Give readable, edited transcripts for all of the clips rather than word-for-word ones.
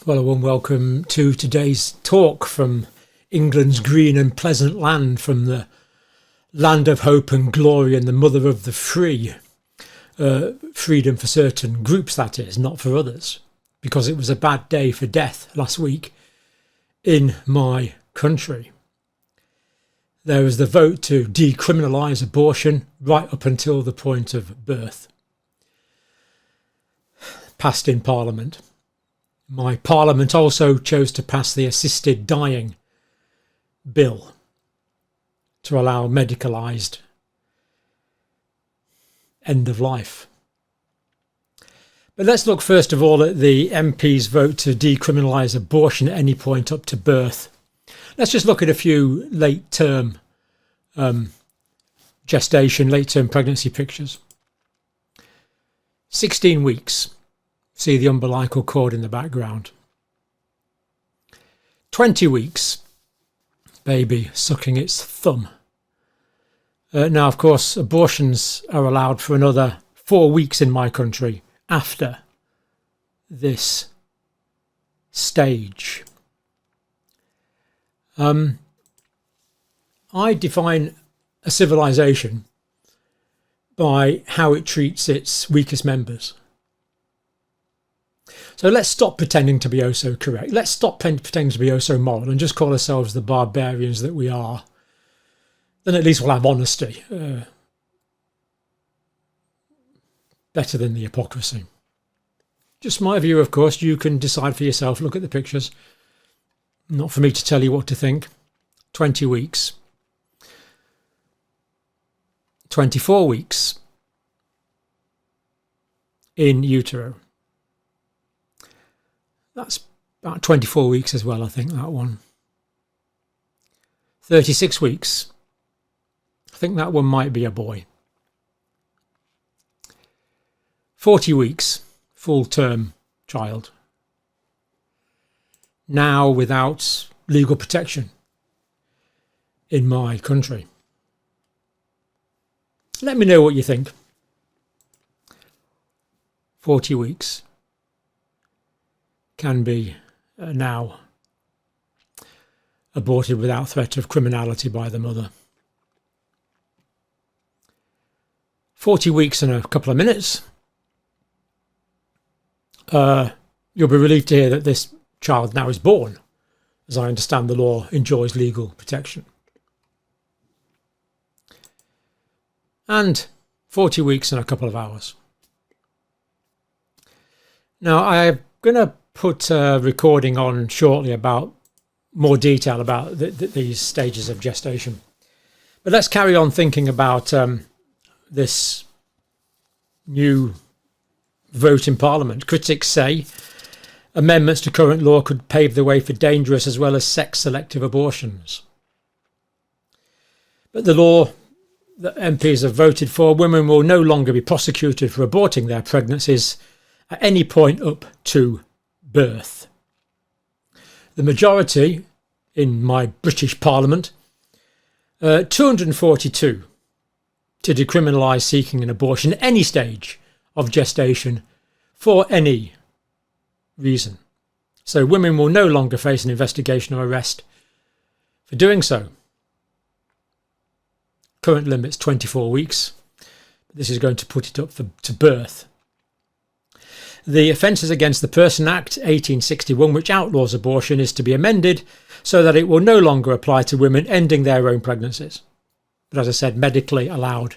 Well, a warm welcome to today's talk from England's green and pleasant land, from the land of hope and glory and the mother of the free. Freedom for certain groups, that is, not for others, because it was a bad day for death last week in my country. There was the vote to decriminalise abortion right up until the point of birth, passed in Parliament. My Parliament also chose to pass the assisted dying bill to allow medicalised end of life. But let's look first of all at the MP's vote to decriminalise abortion at any point up to birth. Let's just look at a few late-term gestation, late-term pregnancy pictures. 16 weeks. See the umbilical cord in the background. 20 weeks, baby sucking its thumb. Now, of course, abortions are allowed for another 4 weeks in my country after this stage. I define a civilization by how it treats its weakest members. So let's stop pretending to be oh so correct. Let's stop pretending to be oh so moral and just call ourselves the barbarians that we are. Then at least we'll have honesty. Better than the hypocrisy. Just my view, of course. You can decide for yourself. Look at the pictures. Not for me to tell you what to think. 20 weeks. 24 weeks in utero. That's about 24 weeks as well, I think, that one. 36 weeks. I think that one might be a boy. 40 weeks, full-term child. Now without legal protection in my country. Let me know what you think. 40 weeks. Can be now aborted without threat of criminality by the mother. 40 weeks and a couple of minutes. You'll be relieved to hear that this child now is born. As I understand, the law enjoys legal protection. And 40 weeks and a couple of hours. Now, I'm going to put a recording on shortly about more detail about these stages of gestation. But let's carry on thinking about this new vote in Parliament. Critics say amendments to current law could pave the way for dangerous as well as sex-selective abortions. But the law that MPs have voted for, women will no longer be prosecuted for aborting their pregnancies at any point up to birth. The majority in my British Parliament, 242 to decriminalise seeking an abortion at any stage of gestation for any reason. So women will no longer face an investigation or arrest for doing so. Current limit's 24 weeks. This is going to put it up to birth. The Offences against the Person Act 1861, which outlaws abortion, is to be amended so that it will no longer apply to women ending their own pregnancies. But as I said, medically allowed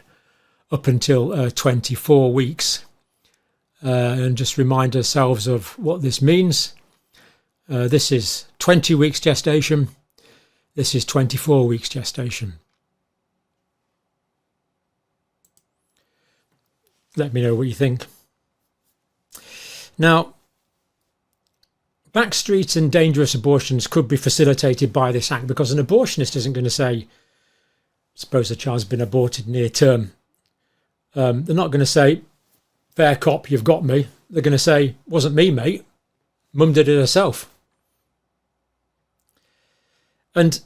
up until 24 weeks. And just remind ourselves of what this means. This is 20 weeks gestation. This is 24 weeks gestation. Let me know what you think. Now, Backstreet and dangerous abortions could be facilitated by this act, because an abortionist isn't going to say, suppose the child's been aborted near term. They're not going to say, fair cop, you've got me. They're going to say, wasn't me, mate. Mum did it herself. And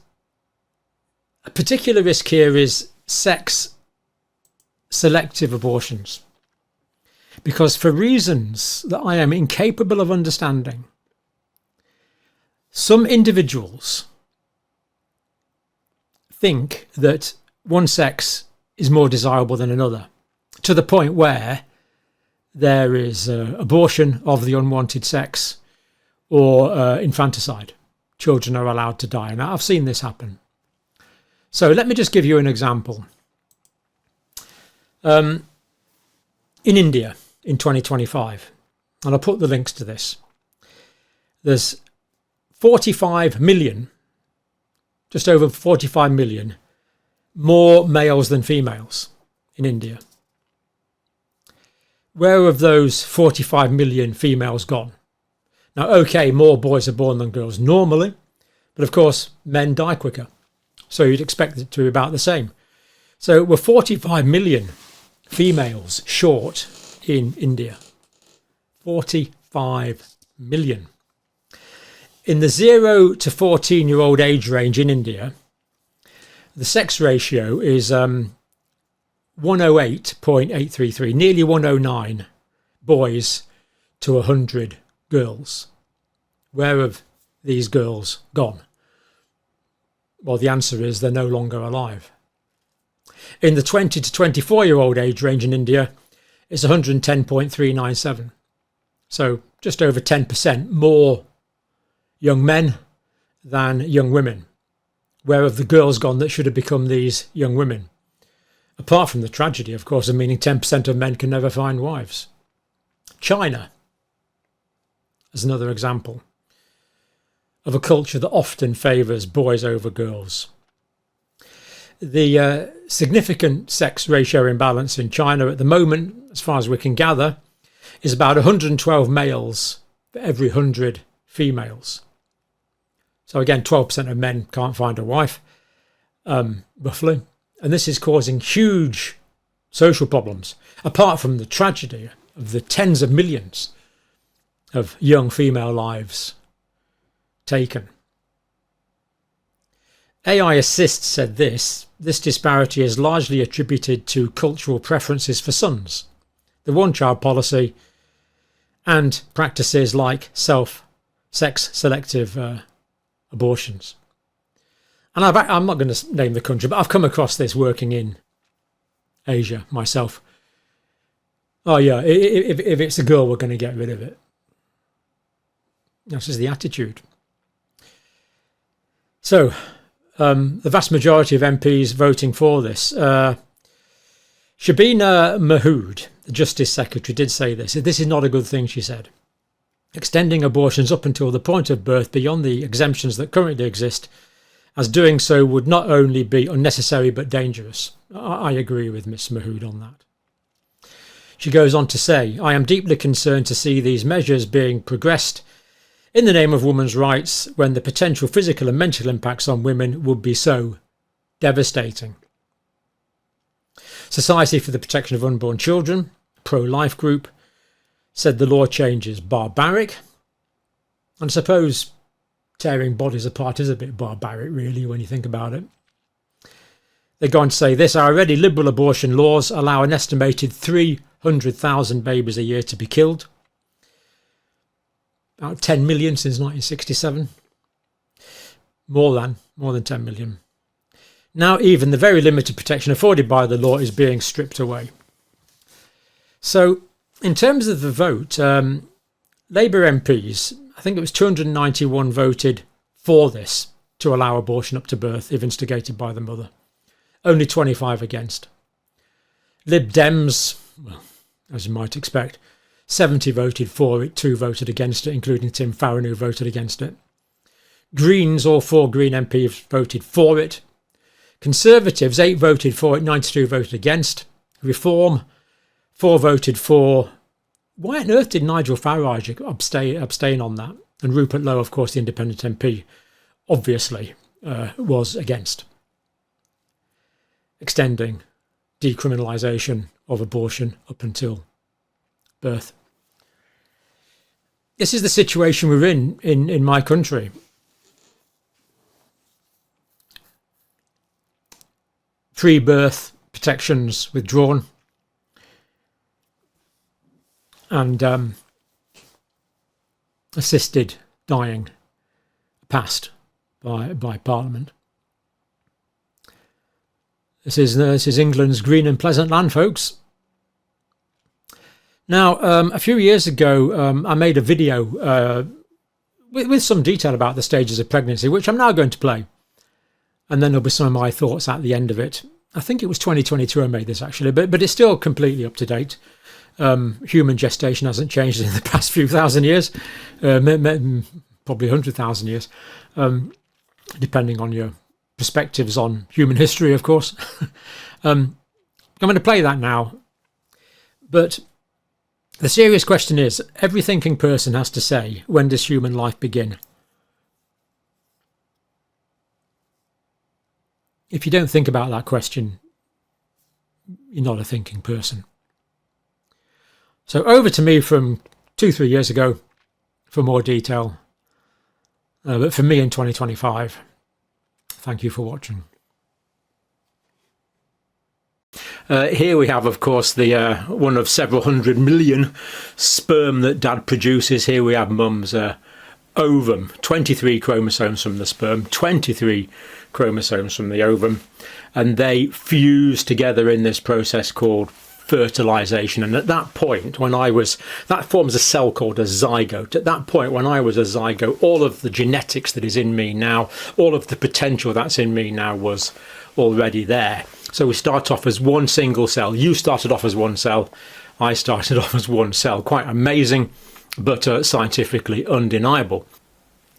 a particular risk here is sex-selective abortions. Because for reasons that I am incapable of understanding, Some individuals think that one sex is more desirable than another, to the point where there is abortion of the unwanted sex or infanticide. Children are allowed to die. Now, I've seen this happen. So let me just give you an example. In India in 2025, and I'll put the links to this, there's 45 million, just over 45 million more males than females in India. Where have those 45 million females gone? Now, okay, more boys are born than girls normally, but of course, men die quicker. So you'd expect it to be about the same. So we're 45 million females short in India. 45 million. In the 0 to 14-year-old age range in India, the sex ratio is 108.833, nearly 109 boys to 100 girls. Where have these girls gone? Well, the answer is they're no longer alive. In the 20 to 24-year-old age range in India, it's 110.397. So just over 10% more young men than young women. Where have the girls gone that should have become these young women? Apart from the tragedy, of course, of meaning 10% of men can never find wives. China is another example of a culture that often favours boys over girls. The significant sex ratio imbalance in China at the moment, as far as we can gather, is about 112 males for every 100 females. So again, 12% of men can't find a wife, roughly. And this is causing huge social problems, apart from the tragedy of the tens of millions of young female lives taken. AI Assist said this disparity is largely attributed to cultural preferences for sons, the one-child policy, and practices like sex-selective abortions. And I'm not going to name the country, but I've come across this working in Asia myself. Oh yeah, if it's a girl, we're going to get rid of it. This is the attitude. So, the vast majority of MPs voting for this. Shabina Mahood, the Justice Secretary, did say this. This is not a good thing, she said. Extending abortions up until the point of birth beyond the exemptions that currently exist, as doing so would not only be unnecessary but dangerous. I agree with Ms Mahood on that. She goes on to say, I am deeply concerned to see these measures being progressed in the name of women's rights when the potential physical and mental impacts on women would be so devastating. Society for the Protection of Unborn Children, pro-life group, said the law change is barbaric. And I suppose tearing bodies apart is a bit barbaric, really, when you think about it. They're going to say this: our already liberal abortion laws allow an estimated 300,000 babies a year to be killed. About 10 million since 1967. More than 10 million. Now even the very limited protection afforded by the law is being stripped away. So in terms of the vote, Labour MPs, I think it was 291 voted for this to allow abortion up to birth if instigated by the mother. Only 25 against. Lib Dems, well, as you might expect, 70 voted for it, 2 voted against it, including Tim Farron, who voted against it. Greens, all 4 Green MPs voted for it. Conservatives, 8 voted for it, 92 voted against. Reform, 4 voted for. Why on earth did Nigel Farage abstain on that? And Rupert Lowe, of course, the independent MP, obviously was against extending decriminalisation of abortion up until birth. This is the situation we're in my country. Pre-birth protections withdrawn, and assisted dying passed by Parliament. This is England's green and pleasant land, folks. Now, a few years ago, I made a video with some detail about the stages of pregnancy, which I'm now going to play. And then there'll be some of my thoughts at the end of it. I think it was 2022 I made this, actually, but it's still completely up to date. Human gestation hasn't changed in the past few thousand years, probably 100,000 years, depending on your perspectives on human history, of course. I'm going to play that now. But the serious question is, every thinking person has to say, when does human life begin? If you don't think about that question, you're not a thinking person. So over to me from 2-3 years ago for more detail. But for me in 2025, thank you for watching. Here we have, of course, the one of several 100 million sperm that dad produces. Here we have mum's ovum, 23 chromosomes from the sperm, 23 chromosomes from the ovum, and they fuse together in this process called fertilization. And at that point, that forms a cell called a zygote. At that point, when I was a zygote, all of the genetics that is in me now, all of the potential that's in me now was already there. So we start off as one single cell. You started off as one cell. I started off as one cell. Quite amazing, but scientifically undeniable.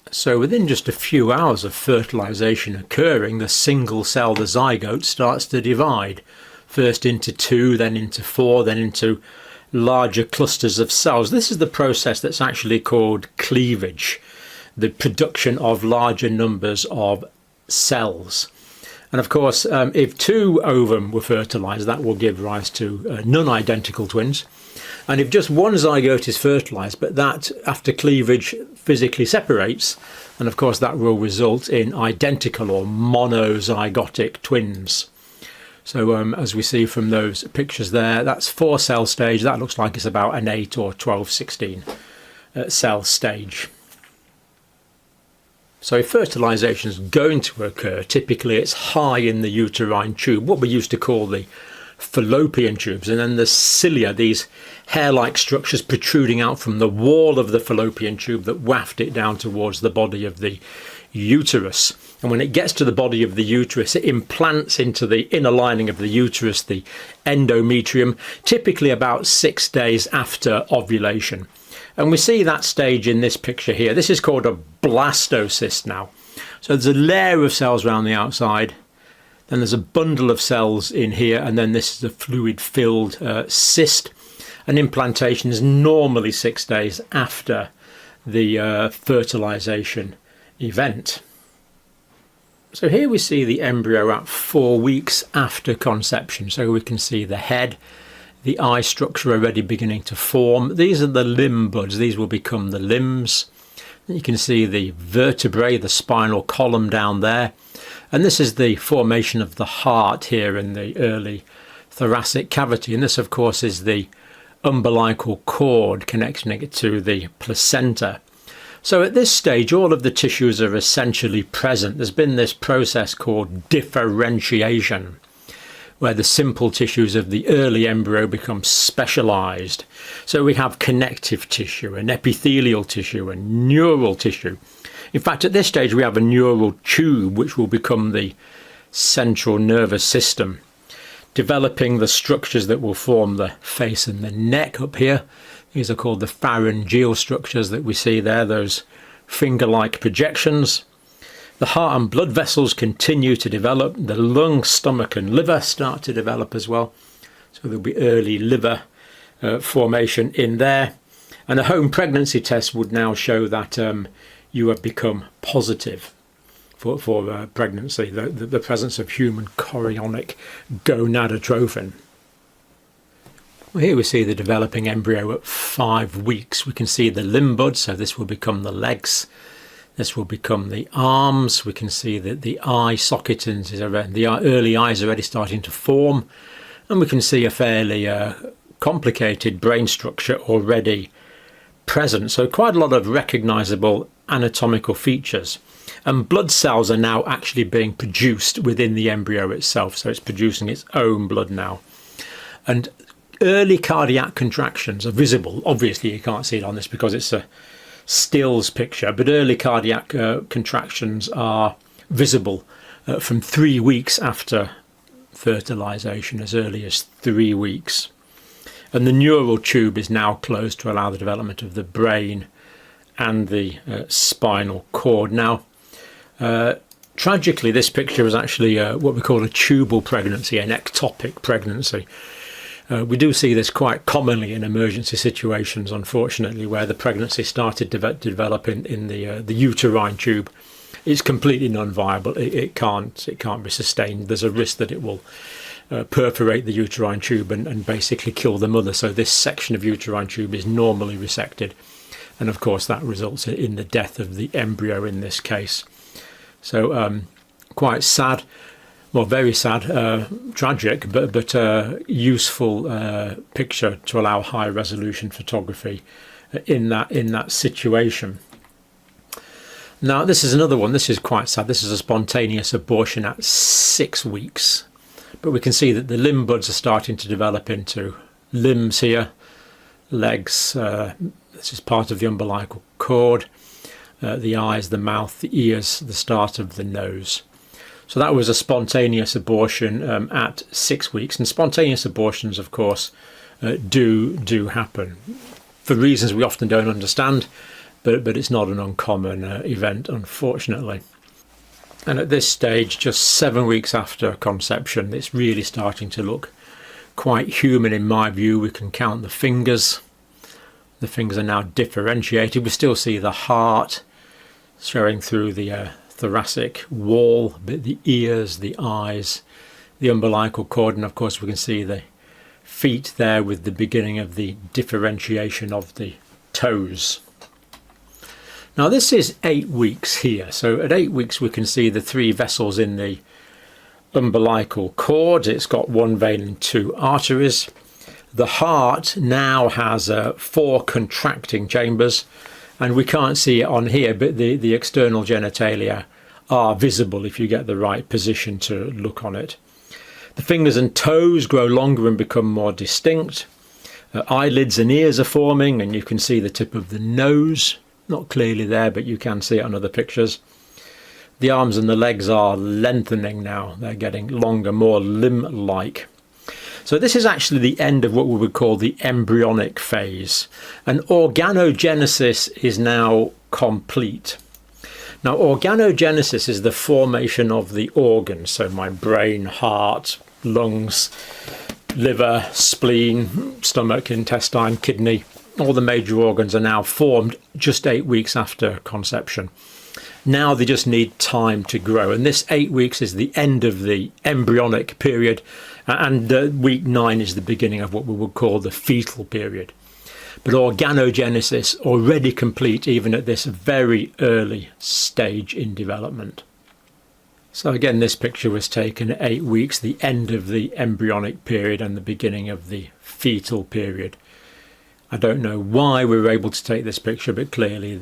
So within just a few hours of fertilization occurring, the single cell, the zygote, starts to divide. First into 2, then into 4, then into larger clusters of cells. This is the process that's actually called cleavage, the production of larger numbers of cells. And of course, if 2 ovum were fertilized, that will give rise to non-identical twins. And if just one zygote is fertilized, but that after cleavage physically separates, and of course that will result in identical or monozygotic twins. So as we see from those pictures there, that's 4-cell stage. That looks like it's about an 8 or 12, 16 cell stage. So if fertilization is going to occur, typically it's high in the uterine tube, what we used to call the fallopian tubes, and then the cilia, these hair-like structures protruding out from the wall of the fallopian tube that waft it down towards the body of the uterus. And when it gets to the body of the uterus, it implants into the inner lining of the uterus, the endometrium, typically about 6 days after ovulation. And we see that stage in this picture here. This is called a blastocyst now. So there's a layer of cells around the outside, then there's a bundle of cells in here, and then this is a fluid-filled cyst. And implantation is normally 6 days after the fertilization event. So here we see the embryo at 4 weeks after conception. So we can see the head, the eye structure already beginning to form. These are the limb buds. These will become the limbs. You can see the vertebrae, the spinal column down there. And this is the formation of the heart here in the early thoracic cavity. And this, of course, is the umbilical cord connecting it to the placenta. So at this stage, all of the tissues are essentially present. There's been this process called differentiation, where the simple tissues of the early embryo become specialized. So we have connective tissue and epithelial tissue and neural tissue. In fact, at this stage, we have a neural tube, which will become the central nervous system, developing the structures that will form the face and the neck up here. These are called the pharyngeal structures that we see there, those finger-like projections. The heart and blood vessels continue to develop. The lung, stomach and liver start to develop as well. So there'll be early liver formation in there. And a home pregnancy test would now show that you have become positive for pregnancy, the presence of human chorionic gonadotrophin. Well, here we see the developing embryo at 5 weeks. We can see the limb buds, so this will become the legs. This will become the arms. We can see that the eye socket and the early eyes are already starting to form. And we can see a fairly complicated brain structure already present. So quite a lot of recognisable anatomical features. And blood cells are now actually being produced within the embryo itself, so it's producing its own blood now. And early cardiac contractions are visible. Obviously you can't see it on this because it's a stills picture, but early cardiac contractions are visible from 3 weeks after fertilization, as early as 3 weeks. And the neural tube is now closed to allow the development of the brain and the spinal cord. Now, tragically, this picture is actually what we call a tubal pregnancy, an ectopic pregnancy. We do see this quite commonly in emergency situations, unfortunately, where the pregnancy started to develop in the uterine tube. It's completely non-viable. It can't be sustained. There's a risk that it will perforate the uterine tube and basically kill the mother. So this section of uterine tube is normally resected, and of course that results in the death of the embryo in this case. So quite sad. Well, very sad, tragic, but useful picture to allow high resolution photography in that situation. Now, this is another one. This is quite sad. This is a spontaneous abortion at 6 weeks, but we can see that the limb buds are starting to develop into limbs here, legs. This is part of the umbilical cord, the eyes, the mouth, the ears, the start of the nose. So that was a spontaneous abortion at 6 weeks, and spontaneous abortions, of course, do happen for reasons we often don't understand, but it's not an uncommon event, unfortunately. And at this stage, just 7 weeks after conception, it's really starting to look quite human in my view. We can count the fingers. The fingers are now differentiated. We still see the heart showing through the thoracic wall, the ears, the eyes, the umbilical cord, and of course we can see the feet there with the beginning of the differentiation of the toes. Now this is 8 weeks here, so at 8 weeks we can see the 3 vessels in the umbilical cord. It's got 1 vein and 2 arteries. The heart now has 4 contracting chambers, and we can't see it on here, but the external genitalia are visible if you get the right position to look on it. The fingers and toes grow longer and become more distinct. Eyelids and ears are forming, and you can see the tip of the nose. Not clearly there, but you can see it on other pictures. The arms and the legs are lengthening now. They're getting longer, more limb-like. So this is actually the end of what we would call the embryonic phase. And organogenesis is now complete. Now, organogenesis is the formation of the organs. So my brain, heart, lungs, liver, spleen, stomach, intestine, kidney, all the major organs are now formed just 8 weeks after conception. Now they just need time to grow, and this 8 weeks is the end of the embryonic period, and week 9 is the beginning of what we would call the fetal period. But organogenesis already complete even at this very early stage in development. So again, this picture was taken at 8 weeks, the end of the embryonic period and the beginning of the fetal period. I don't know why we were able to take this picture, but clearly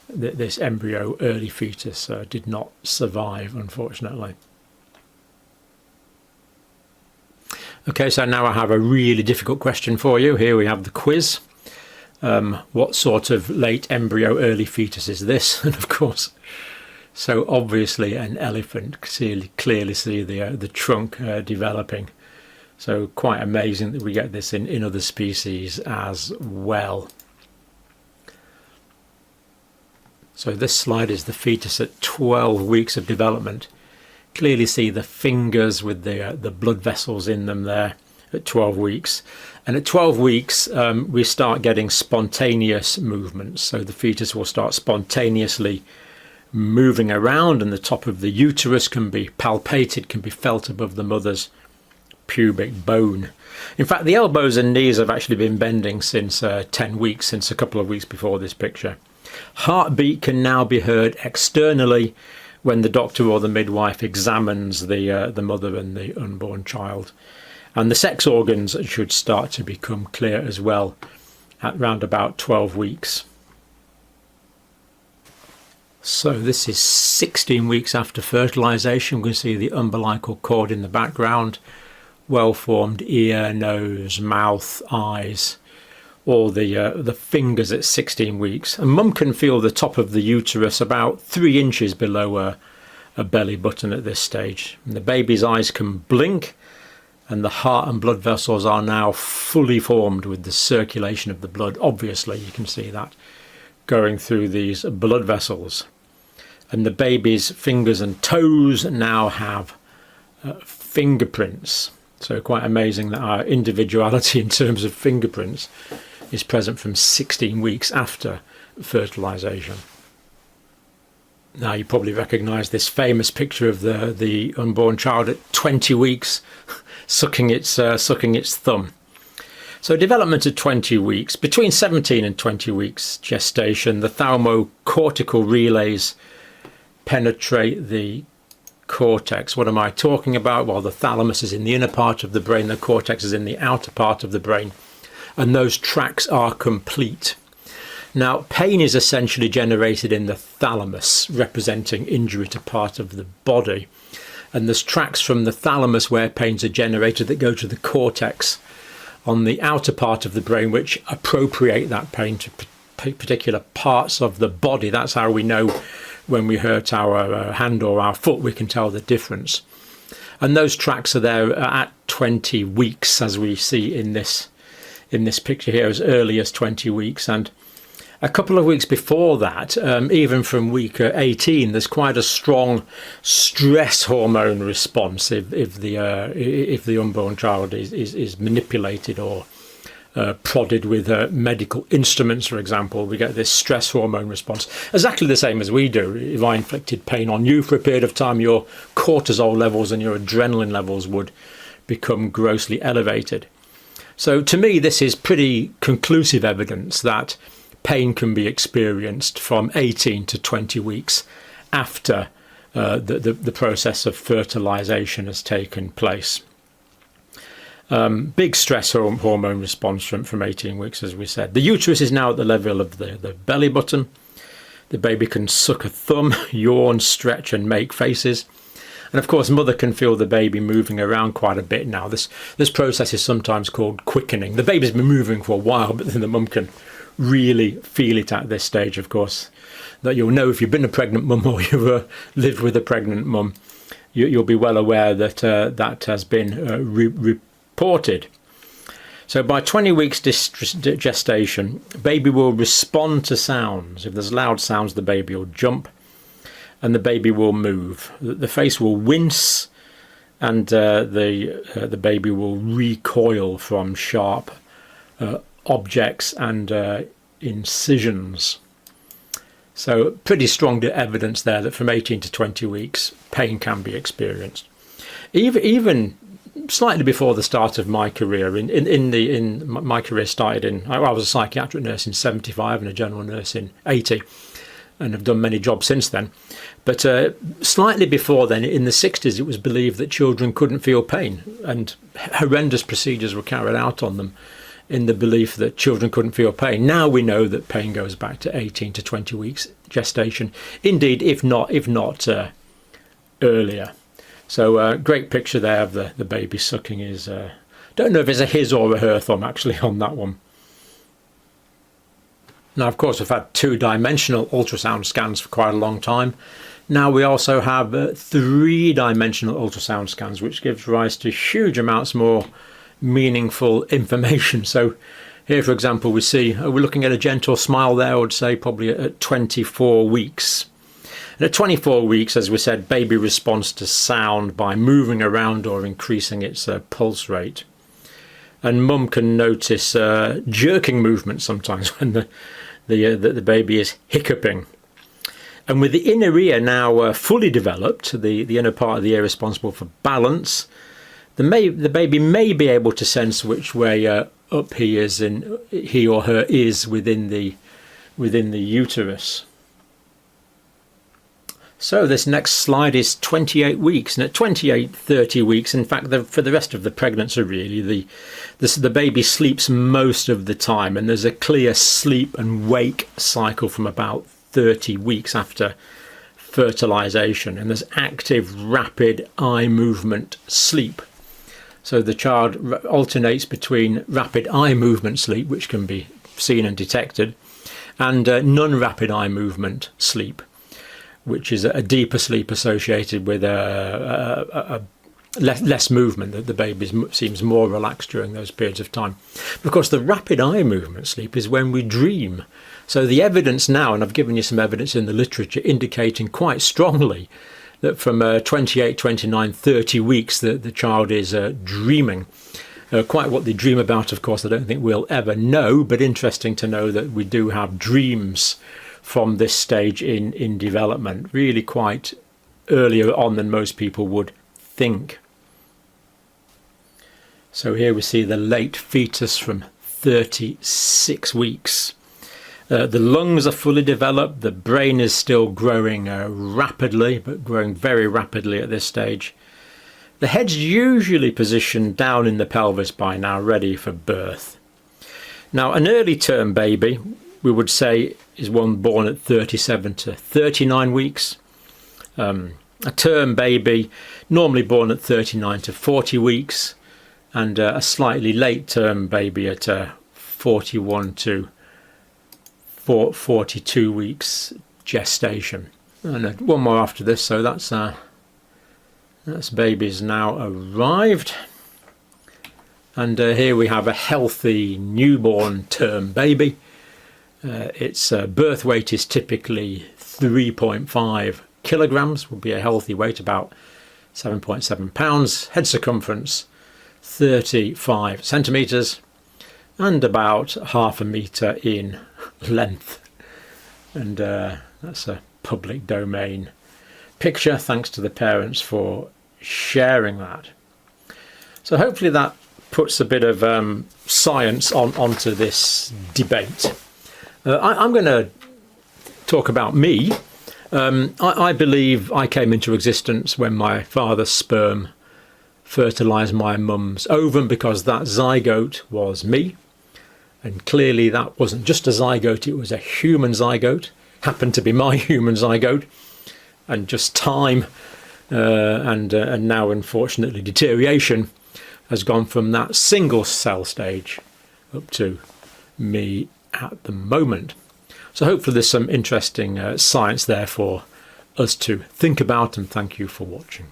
this embryo, early fetus, did not survive, unfortunately. Okay, so now I have a really difficult question for you. Here we have the quiz. What sort of late embryo, early fetus is this? And of course, so obviously an elephant. Clearly see the trunk developing. So quite amazing that we get this in other species as well. So this slide is the fetus at 12 weeks of development. Clearly see the fingers with the blood vessels in them there at 12 weeks. And at 12 weeks, we start getting spontaneous movements. So the fetus will start spontaneously moving around, and the top of the uterus can be palpated, can be felt above the mother's pubic bone. In fact, the elbows and knees have actually been bending since 10 weeks, since a couple of weeks before this picture. Heartbeat can now be heard externally when the doctor or the midwife examines the mother and the unborn child. And the sex organs should start to become clear as well at round about 12 weeks. So this is 16 weeks after fertilisation. We can see the umbilical cord in the background, well-formed ear, nose, mouth, eyes, all the fingers at 16 weeks. And mum can feel the top of the uterus about 3 inches below a belly button at this stage. And the baby's eyes can blink, and the heart and blood vessels are now fully formed with the circulation of the blood. Obviously, you can see that going through these blood vessels. And the baby's fingers and toes now have fingerprints. So quite amazing that our individuality in terms of fingerprints is present from 16 weeks after fertilisation. Now you probably recognise this famous picture of the unborn child at 20 weeks sucking its thumb. So development at 20 weeks. Between 17 and 20 weeks gestation, the thalamocortical relays penetrate the cortex. What am I talking about? Well, the thalamus is in the inner part of the brain, the cortex is in the outer part of the brain, and those tracks are complete. Now, pain is essentially generated in the thalamus, representing injury to part of the body, and there's tracks from the thalamus where pains are generated that go to the cortex on the outer part of the brain, which appropriate that pain to particular parts of the body. That's how we know when we hurt our hand or our foot, we can tell the difference. And those tracks are there at 20 weeks, as we see in this picture here, as early as 20 weeks. And a couple of weeks before that, even from week 18, there's quite a strong stress hormone response if the unborn child is manipulated or prodded with medical instruments, for example. We get this stress hormone response, exactly the same as we do. If I inflicted pain on you for a period of time, your cortisol levels and your adrenaline levels would become grossly elevated. So to me, this is pretty conclusive evidence that pain can be experienced from 18 to 20 weeks after the process of fertilisation has taken place. Big stress hormone response from 18 weeks, as we said. The uterus is now at the level of the belly button. The baby can suck a thumb, yawn, stretch and make faces. And of course, mother can feel the baby moving around quite a bit now. This process is sometimes called quickening. The baby's been moving for a while, but then the mum can really feel it at this stage, of course. That you'll know if you've been a pregnant mum or you've lived with a pregnant mum, you'll be well aware that that has been reported. So by 20 weeks gestation, baby will respond to sounds. If there's loud sounds, the baby will jump and the baby will move. The face will wince and the baby will recoil from sharp objects and incisions. So pretty strong evidence there that from 18 to 20 weeks, pain can be experienced. Even slightly before the start of my career, my career started I was a psychiatric nurse in 75 and a general nurse in 80, and have done many jobs since then. But slightly before then, in the 60s, it was believed that children couldn't feel pain, and horrendous procedures were carried out on them in the belief that children couldn't feel pain. Now we know that pain goes back to 18 to 20 weeks gestation. Indeed, if not earlier. So great picture there of the baby sucking his, don't know if it's a his or a her thumb actually on that one. Now, of course, we've had 2-dimensional ultrasound scans for quite a long time. Now we also have 3-dimensional ultrasound scans, which gives rise to huge amounts more meaningful information. So here, for example, we see we're looking at a gentle smile there, I would say probably at 24 weeks. And at 24 weeks, as we said, baby responds to sound by moving around or increasing its pulse rate. And mum can notice jerking movements sometimes when the baby is hiccuping. And with the inner ear now fully developed, the inner part of the ear responsible for balance, the baby may be able to sense which way up he or her is within the uterus. So this next slide is 28 weeks, and at 30 weeks, in fact, for the rest of the pregnancy, really, the baby sleeps most of the time, and there's a clear sleep and wake cycle from about 30 weeks after fertilization, and there's active rapid eye movement sleep. So the child alternates between rapid eye movement sleep, which can be seen and detected, and non-rapid eye movement sleep, which is a deeper sleep associated with less movement. The baby seems more relaxed during those periods of time. But of course, the rapid eye movement sleep is when we dream. So the evidence now, and I've given you some evidence in the literature indicating quite strongly that from 28, 29, 30 weeks the child is dreaming. Quite what they dream about, of course, I don't think we'll ever know, but interesting to know that we do have dreams from this stage in development, really quite earlier on than most people would think. So here we see the late fetus from 36 weeks. The lungs are fully developed, the brain is still growing rapidly, but growing very rapidly at this stage. The head's usually positioned down in the pelvis by now, ready for birth. Now, an early term baby, we would say, is one born at 37 to 39 weeks. A term baby, normally born at 39 to 40 weeks, and a slightly late term baby at 41 to 42 weeks gestation. And one more after this, so that's baby's now arrived. And here we have a healthy newborn term baby. Its birth weight is typically 3.5 kilograms, would be a healthy weight, about 7.7 pounds. Head circumference 35 centimetres and about half a metre in length. And that's a public domain picture. Thanks to the parents for sharing that. So hopefully that puts a bit of science onto this debate. I'm going to talk about me. I believe I came into existence when my father's sperm fertilised my mum's ovum, because that zygote was me. And clearly that wasn't just a zygote, it was a human zygote. Happened to be my human zygote. And just time and now, unfortunately, deterioration has gone from that single cell stage up to me at the moment. So hopefully there's some interesting science there for us to think about, and thank you for watching.